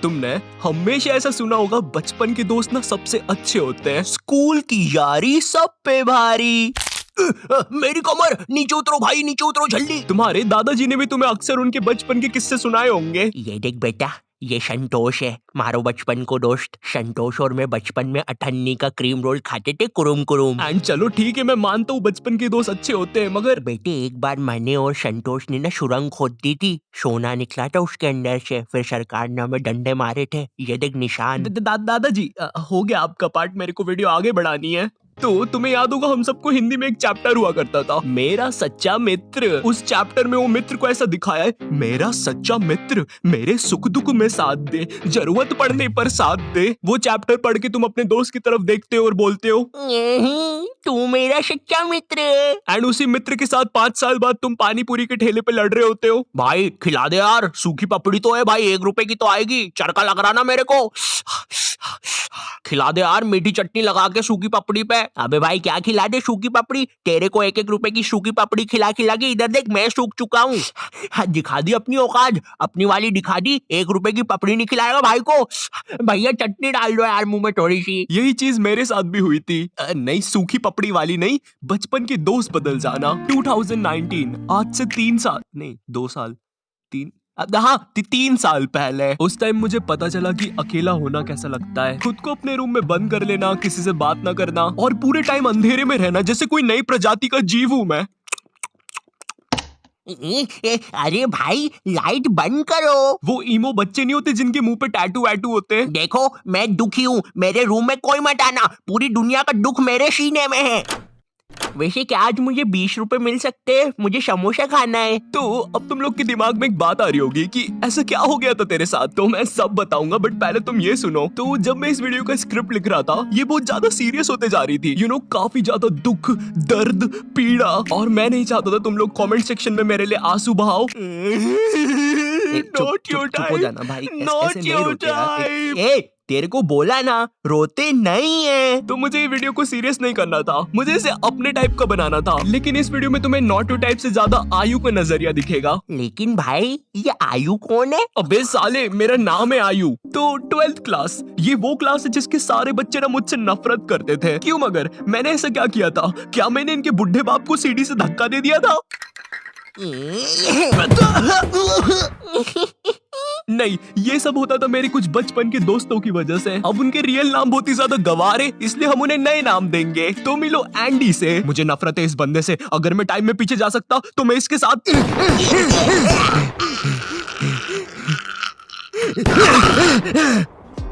तुमने हमेशा ऐसा सुना होगा, बचपन के दोस्त ना सबसे अच्छे होते हैं, स्कूल की यारी सब पे भारी। मेरी कमर, नीचे उतरो भाई, नीचे उतरो जल्दी। तुम्हारे दादाजी ने भी तुम्हें अक्सर उनके बचपन के किस्से सुनाए होंगे। ये देख बेटा, ये संतोष है, मारो बचपन को दोस्त। संतोष और मैं बचपन में अठन्नी का क्रीम रोल खाते थे, कुरुम कुरुम। एंड चलो ठीक है, मैं मानता हूँ बचपन के दोस्त अच्छे होते हैं, मगर बेटे एक बार मैंने और संतोष ने ना सुरंग खोद दी थी, सोना निकला था उसके अंदर से, फिर सरकार ने हमें डंडे मारे थे। ये देख निशान। दादाजी हो गया आपका पार्ट, मेरे को वीडियो आगे बढ़ानी है। तो तुम्हें याद होगा हम सबको हिंदी में एक चैप्टर हुआ करता था, मेरा सच्चा मित्र। उस चैप्टर में वो मित्र को ऐसा दिखाया है, मेरा सच्चा मित्र मेरे सुख दुख में साथ दे, जरूरत पड़ने पर साथ दे। वो चैप्टर पढ़ के तुम अपने दोस्त की तरफ देखते हो और बोलते हो तू मेरा सच्चा मित्र है। एंड उसी मित्र के साथ 5 साल बाद तुम पानी पूरी के ठेले पे लड़ रहे होते हो। भाई खिला दे यार, सूखी पपड़ी तो है भाई, 1 रुपए की तो आएगी, चरका लग रहा ना मेरे को। खिला दे यार, मीठी चटनी लगा के सूखी पपड़ी पे। अबे भाई क्या खिला दे सूखी पपड़ी, तेरे को 1-1 रुपए की सूखी पपड़ी खिला खिला के इधर देख मैं सूख चुका हूँ। दिखा दी अपनी औकात, अपनी वाली दिखा दी। 1 रुपए की पपड़ी नहीं खिलाएगा भाई को। भैया चटनी डाल दो यार मुंह में थोड़ी सी। यही चीज मेरे साथ भी हुई थी। नहीं सूखी पपड़ी वाली नहीं, बचपन के दोस्त बदल जाना। 2019, आज से 3 साल नहीं 2 साल 3 हाँ 3 साल पहले, उस टाइम मुझे पता चला कि अकेला होना कैसा लगता है। खुद को अपने रूम में बंद कर लेना, किसी से बात ना करना और पूरे टाइम अंधेरे में रहना, जैसे कोई नई प्रजाति का जीव हूँ मैं। अरे भाई लाइट बंद करो। वो ईमो बच्चे नहीं होते जिनके मुंह पे टैटू वैटू होते हैं। देखो मैं दुखी हूँ, मेरे रूम में कोई मत आना, पूरी दुनिया का दुख मेरे सीने में है। वैसे क्या आज मुझे 20 रुपए मिल सकते हैं? मुझे समोसा खाना है। तो अब तुम लोग के दिमाग में एक बात आ रही होगी कि ऐसा क्या हो गया था तेरे साथ, तो मैं सब बताऊंगा, बट पहले तुम ये सुनो। तो जब मैं इस वीडियो का स्क्रिप्ट लिख रहा था, ये बहुत ज्यादा सीरियस होते जा रही थी, काफी ज्यादा दुख, दर्द, पीड़ा, और मैं नहीं चाहता था तुम लोग कमेंट सेक्शन में मेरे लिए आंसू बहाओ। चुप हो जाना भाई, ऐसे नहीं रोते यार। तेरे को बोला ना रोते नहीं है। तो मुझे ये वीडियो को सीरियस नहीं करना था, मुझे इसे अपने टाइप का बनाना था, लेकिन इस वीडियो में तुम्हें नॉटू टाइप से ज्यादा आयु का नजरिया दिखेगा। लेकिन भाई ये आयु कौन है? अबे साले मेरा नाम है आयु। तो 12th क्लास, ये वो क्लास है जिसके सारे बच्चे ना मुझसे नफरत करते थे। क्यों मगर मैंने ऐसा क्या किया था? क्या मैंने इनके बुढ़े बाप को सीढ़ी से धक्का दे दिया था? नहीं, ये सब होता था मेरे कुछ बचपन के दोस्तों की वजह से। अब उनके रियल नाम बहुत ही ज्यादा गवारे, इसलिए हम उन्हें नए नाम देंगे। तो मिलो एंडी से। मुझे नफरत है इस बंदे से, अगर मैं टाइम में पीछे जा सकता तो मैं इसके साथ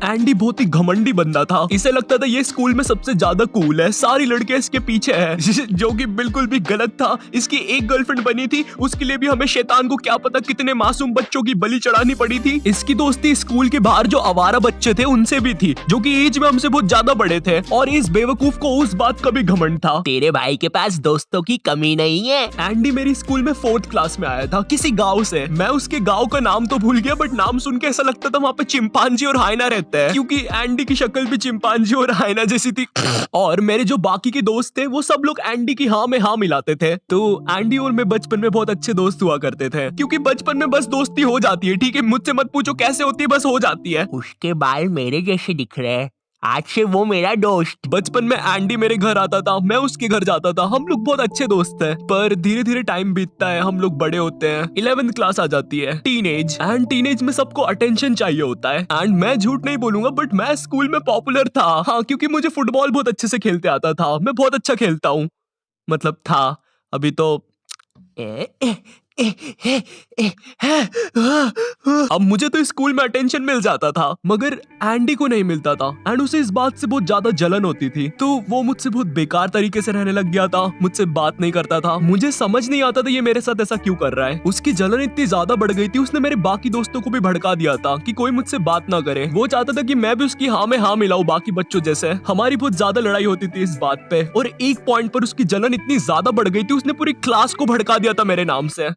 एंडी बहुत ही घमंडी बंदा था, इसे लगता था ये स्कूल में सबसे ज्यादा कूल है, सारी लड़कियां इसके पीछे है जो कि बिल्कुल भी गलत था। इसकी एक गर्लफ्रेंड बनी थी, उसके लिए भी हमें शैतान को क्या पता कितने मासूम बच्चों की बलि चढ़ानी पड़ी थी। इसकी दोस्ती स्कूल के बाहर जो आवारा बच्चे थे उनसे भी थी, जो कि एज में हमसे बहुत ज्यादा बड़े थे, और इस बेवकूफ को उस बात का भी घमंड था। तेरे भाई के पास दोस्तों की कमी नहीं है। एंडी मेरी स्कूल में 4th क्लास में आया था, किसी गाँव से। मैं उसके गाँव का नाम तो भूल गया, बट नाम सुन के ऐसा लगता था वहाँ पे चिंपांजी और हाइना रहते हैं, क्योंकि एंडी की शक्ल भी चिंपांजी और हाइना जैसी थी। और मेरे जो बाकी के दोस्त थे वो सब लोग एंडी की हाँ में हाँ मिलाते थे। तो एंडी और मैं बचपन में बहुत अच्छे दोस्त हुआ करते थे, क्योंकि बचपन में बस दोस्ती हो जाती है, ठीक है, मुझसे मत पूछो कैसे होती है, बस हो जाती है। उसके बाल मेरे जैसे दिख रहे हैं, आज से वो मेरा दोस्त। बचपन में एंडी मेरे घर आता था, मैं उसके घर जाता था, हम लोग बहुत अच्छे दोस्त थे। पर धीरे धीरे टाइम बीतता है, हम लोग बड़े होते हैं, 11th क्लास आ जाती है, टीनेज। एंड टीनेज में सबको अटेंशन चाहिए होता है। एंड मैं झूठ नहीं बोलूंगा, बट मैं स्कूल में पॉपुलर था, हाँ, क्योंकि मुझे फुटबॉल बहुत अच्छे से खेलते आता था। मैं बहुत अच्छा खेलता हूँ, मतलब था, अभी तो अब मुझे तो स्कूल में अटेंशन मिल जाता था, मगर एंडी को नहीं मिलता था। एंड उसे इस बात से बहुत ज्यादा जलन होती थी, तो वो मुझसे बहुत बेकार तरीके से रहने लग गया था, मुझसे बात नहीं करता था। मुझे समझ नहीं आता था ये मेरे साथ ऐसा क्यों कर रहा है। उसकी जलन इतनी ज्यादा बढ़ गई थी, उसने मेरे बाकी दोस्तों को भी भड़का दिया था कि कोई मुझसे बात ना करे। वो चाहता था कि मैं भी उसकी हाँ में हाँ मिलाऊं बाकी बच्चों जैसे। हमारी बहुत ज्यादा लड़ाई होती थी इस बात पे, और एक पॉइंट पर उसकी जलन इतनी ज्यादा बढ़ गई थी, उसने पूरी क्लास को भड़का दिया था मेरे नाम से।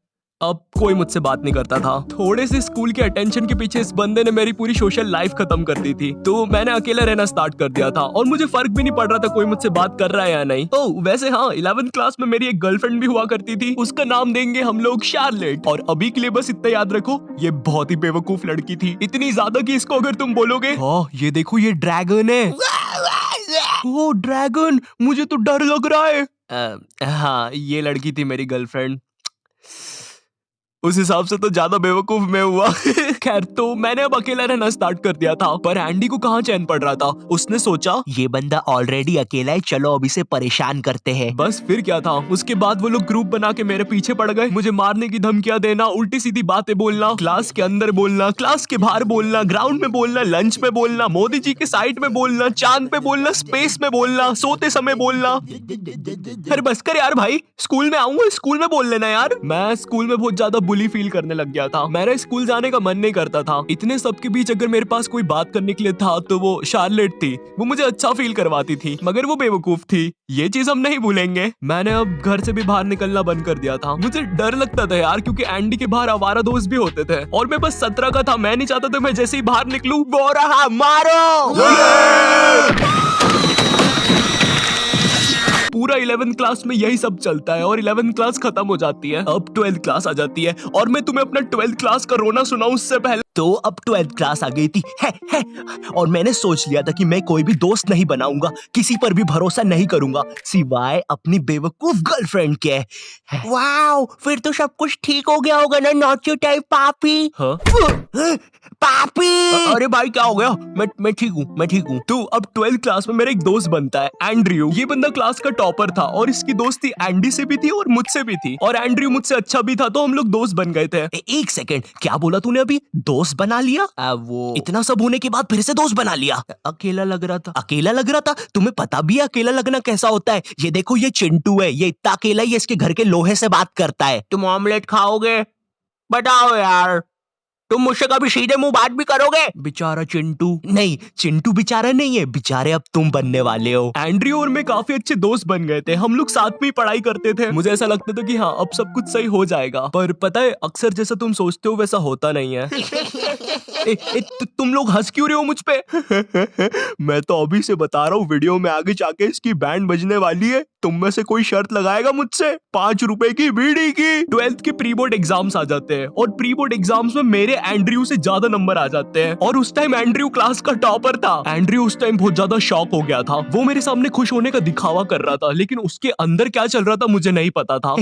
अब कोई मुझसे बात नहीं करता था। थोड़े से स्कूल के अटेंशन के पीछे इस बंदे ने मेरी पूरी सोशल लाइफ खत्म कर दी थी, तो मैंने अकेला रहना स्टार्ट कर दिया था और मुझे फर्क भी नहीं पड़ रहा था कोई मुझसे बात कर रहा है या नहीं। ओह वैसे हाँ, 11th क्लास में मेरी एक गर्लफ्रेंड भी हुआ करती थी, उसका नाम देंगे हम लोग शार्लेट। और अभी के लिए बस इतना याद रखो, ये बहुत ही बेवकूफ लड़की थी, इतनी ज्यादा कि इसको अगर तुम बोलोगे हाँ ये देखो ये ड्रैगन है, ओ ड्रैगन, मुझे तो डर लग रहा है। हाँ ये लड़की थी मेरी गर्लफ्रेंड। उस हिसाब से तो ज्यादा बेवकूफ मैं हुआ। खैर तो मैंने अब अकेला रहना स्टार्ट कर दिया था, पर एंडी को कहाँ चैन पड़ रहा था। उसने सोचा ये बंदा ऑलरेडी अकेला है, चलो अब इसे परेशान करते हैं। बस फिर क्या था, उसके बाद वो लोग ग्रुप बना के मेरे पीछे पड़ गए, मुझे मारने की धमकियां देना, उल्टी सीधी बातें बोलना, क्लास के अंदर बोलना, क्लास के बाहर बोलना, ग्राउंड में बोलना, लंच में बोलना, मोदी जी के साइड में बोलना, चांद पे बोलना, स्पेस में बोलना, सोते समय बोलना। अरे बस कर यार भाई, स्कूल में आऊंगा, स्कूल में बोल लेना यार। मैं स्कूल में बहुत ज्यादा बुली फील करने लग गया था, मेरा स्कूल जाने का मन नहीं करता था। इतने सबके बीच अगर मेरे पास कोई बात करने के लिए था तो वो शार्लेट थी, वो मुझे अच्छा फील करवाती थी, मगर वो बेवकूफ थी, ये चीज हम नहीं भूलेंगे। मैंने अब घर से भी बाहर निकलना बंद कर दिया था, मुझे डर लगता था यार, क्योंकि एंडी के बाहर आवारा दोस्त भी होते थे और मैं बस 17 का था। मैं नहीं चाहता था मैं जैसे ही बाहर निकलूं वो रहा मारो। पूरा 11th क्लास में यही सब चलता है और 11th क्लास खत्म हो जाती है, अब 12th क्लास आ जाती है और मैं तुम्हें अपना 12th क्लास का रोना सुनाऊं उससे पहले। तो अब 12th क्लास आ गई थी है, और मैंने सोच लिया था कि मैं कोई भी दोस्त नहीं बनाऊंगा, किसी पर भी भरोसा नहीं करूंगा सिवाय अपनी बेवकूफ गर्लफ्रेंड के। वाओ, फिर तो सब कुछ ठीक हो गया होगा ना, नॉट योर टाइप पापी। हाँ? पापी। अरे भाई क्या हो गया? मैं ठीक हूँ, मैं ठीक हूँ। तो अब 12th क्लास में मेरा एक दोस्त बनता है एंड्रयू। ये बंदा क्लास का टॉपर था और इसकी दोस्ती एंडी से भी थी और मुझसे भी थी, और एंड्रयू मुझसे अच्छा भी था, तो हम लोग दोस्त बन गए थे। एक सेकंड, क्या बोला तूने अभी? दोस्त बना लिया? वो इतना सब होने के बाद फिर से दोस्त बना लिया? अकेला लग रहा था। अकेला लग रहा था? तुम्हें पता भी है अकेला लगना कैसा होता है? ये देखो ये चिंटू है, ये इतना अकेला ही इसके घर के लोहे से बात करता है। तुम ऑमलेट खाओगे? बताओ यार, तुम मुझसे कभी सीधे मुंह बात भी करोगे? बेचारा चिंटू। नहीं, चिंटू बेचारा नहीं है, बेचारे अब तुम बनने वाले हो। एंड्रयू और मैं काफी अच्छे दोस्त बन गए थे, हम लोग साथ में ही पढ़ाई करते थे। मुझे ऐसा लगता था कि हाँ अब सब कुछ सही हो जाएगा, पर पता है अक्सर जैसा तुम सोचते हो वैसा होता नहीं है। तुम लोग हंस क्यों रहे हो मुझ पे? मैं तो अभी से बता रहा हूँ, वीडियो में आगे जाके इसकी बैंड बजने वाली है। तुम में से कोई शर्त लगाएगा मुझसे 5 रुपए की बीड़ी की? 12th के प्री बोर्ड एग्जाम्स आ जाते हैं और प्री बोर्ड एग्जाम्स में मेरे एंड्रयू से ज्यादा नंबर आ जाते हैं, और उस टाइम एंड्रयू क्लास का टॉपर था। एंड्रयू उस टाइम बहुत ज्यादा शॉक हो गया था, वो मेरे सामने खुश होने का दिखावा कर रहा था, लेकिन उसके अंदर क्या चल रहा था मुझे नहीं पता था।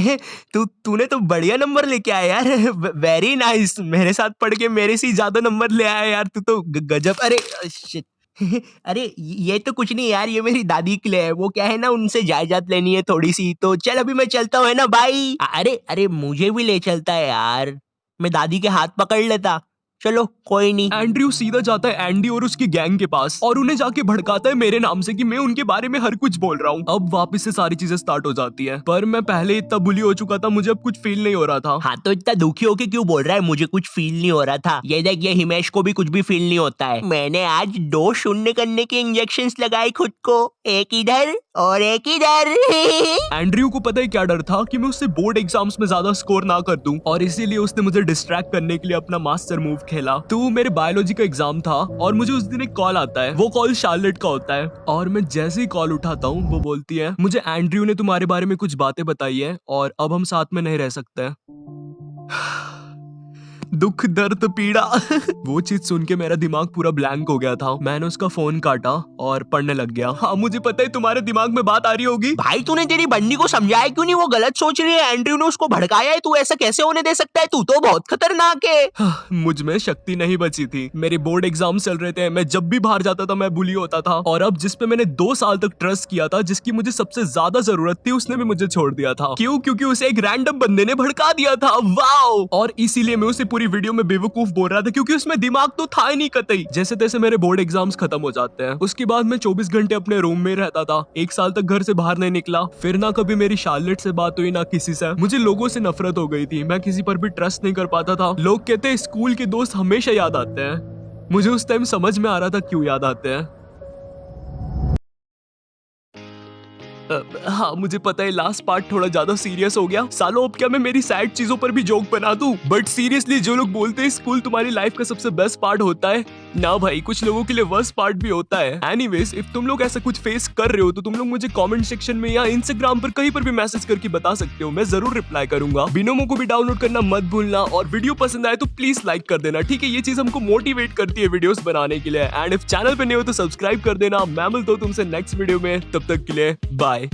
तूने तो बढ़िया नंबर लेके आया यार, वेरी नाइस। मेरे साथ पढ़ के मेरे से ज्यादा नंबर ले आया यार, तू तो गजब। अरे शिट। अरे ये तो कुछ नहीं यार, ये मेरी दादी के लिए है, वो क्या है ना, उनसे जायदाद लेनी है थोड़ी सी, तो चल अभी मैं चलता हूँ, है ना भाई। अरे मुझे भी ले चलता है यार, मैं दादी के हाथ पकड़ लेता। चलो कोई नहीं। एंड्रयू सीधा जाता है एंडी और उसकी गैंग के पास और उन्हें जाके भड़काता है मेरे नाम से कि मैं उनके बारे में हर कुछ बोल रहा हूँ। अब वापस से सारी चीजें स्टार्ट हो जाती है, पर मैं पहले इतना बुली हो चुका था, मुझे अब कुछ फील नहीं हो रहा था। हाँ तो इतना दुखी होके क्यों बोल रहा है मुझे कुछ फील नहीं हो रहा था? ये देख, ये हिमेश को भी कुछ भी फील नहीं होता है। मैंने आज 2 शून्य करने के इंजेक्शंस लगाए खुद को, एक इधर और एक इधर। एंड्रयू को पता है क्या डर था कि मैं उससे बोर्ड एग्जाम्स में ज्यादा स्कोर ना कर दूं, और इसीलिए उसने मुझे डिस्ट्रैक्ट करने के लिए अपना मास्टर मूव खेला। तो मेरे बायोलॉजी का एग्जाम था और मुझे उस दिन एक कॉल आता है, वो कॉल शार्लेट का होता है, और मैं जैसे ही कॉल उठाता हूँ वो बोलती है मुझे एंड्रयू ने तुम्हारे बारे में कुछ बातें बताई है और अब हम साथ में नहीं रह सकते। दुख दर्द पीड़ा। वो चीज सुन के मेरा दिमाग पूरा ब्लैंक हो गया था। मैंने उसका फोन काटा और पढ़ने लग गया। हाँ मुझे पता है तुम्हारे दिमाग में बात आ रही होगी, भाई तूने तेरी बंदी को समझाया क्यों नहीं? वो गलत सोच रही है, एंड्रयू ने उसको भड़काया है, तू ऐसा कैसे होने दे सकता है? तू तो बहुत खतरनाक है। मुझ में शक्ति नहीं बची थी, मेरे बोर्ड एग्जाम चल रहे थे, मैं जब भी बाहर जाता था मैं बुली होता था, और अब जिस पे मैंने 2 साल तक ट्रस्ट किया था, जिसकी मुझे सबसे ज्यादा जरूरत थी, उसने भी मुझे छोड़ दिया था। क्यों? क्योंकि उसे एक रैंडम बंदे ने भड़का दिया था। वाओ! और इसीलिए मैं उसे पूरी वीडियो में बेवकूफ बोल रहा था, क्योंकि उसमें दिमाग तो था ही नहीं कतई। जैसे तैसे मेरे बोर्ड एग्जाम्स खत्म हो जाते हैं, उसके बाद मैं 24 घंटे अपने रूम में रहता था। 1 साल तक घर से बाहर नहीं निकला, फिर ना कभी मेरी शार्लेट से बात हुई ना किसी से। मुझे लोगों से नफरत हो गई थी, मैं किसी पर भी ट्रस्ट नहीं कर पाता था। लोग कहते हैं स्कूल के दोस्त हमेशा याद आते हैं, मुझे उस टाइम समझ में आ रहा था क्यों याद आते हैं। हाँ मुझे पता है लास्ट पार्ट थोड़ा ज्यादा सीरियस हो गया। सालों अब क्या मैं मेरी सैड चीजों पर भी जोक बना दूं? बट सीरियसली जो लोग बोलते हैं स्कूल तुम्हारी लाइफ का सबसे बेस्ट पार्ट होता है ना भाई, कुछ लोगों के लिए वर्स्ट पार्ट भी होता है। एनीवेज इफ तुम लोग ऐसा कुछ फेस कर रहे हो तो तुम लोग मुझे कमेंट सेक्शन में या इंस्टाग्राम पर कहीं पर भी मैसेज करके बता सकते हो, मैं जरूर रिप्लाई करूंगा। बिनोमो को भी डाउनलोड करना मत भूलना और वीडियो पसंद आए तो प्लीज लाइक कर देना, ठीक है? ये चीज हमको मोटिवेट करती है वीडियोस बनाने के लिए। एंड इफ चैनल पे नए हो तो सब्सक्राइब कर देना। मैं मिलता हूं तुमसे नेक्स्ट वीडियो में, तब तक के लिए बाय।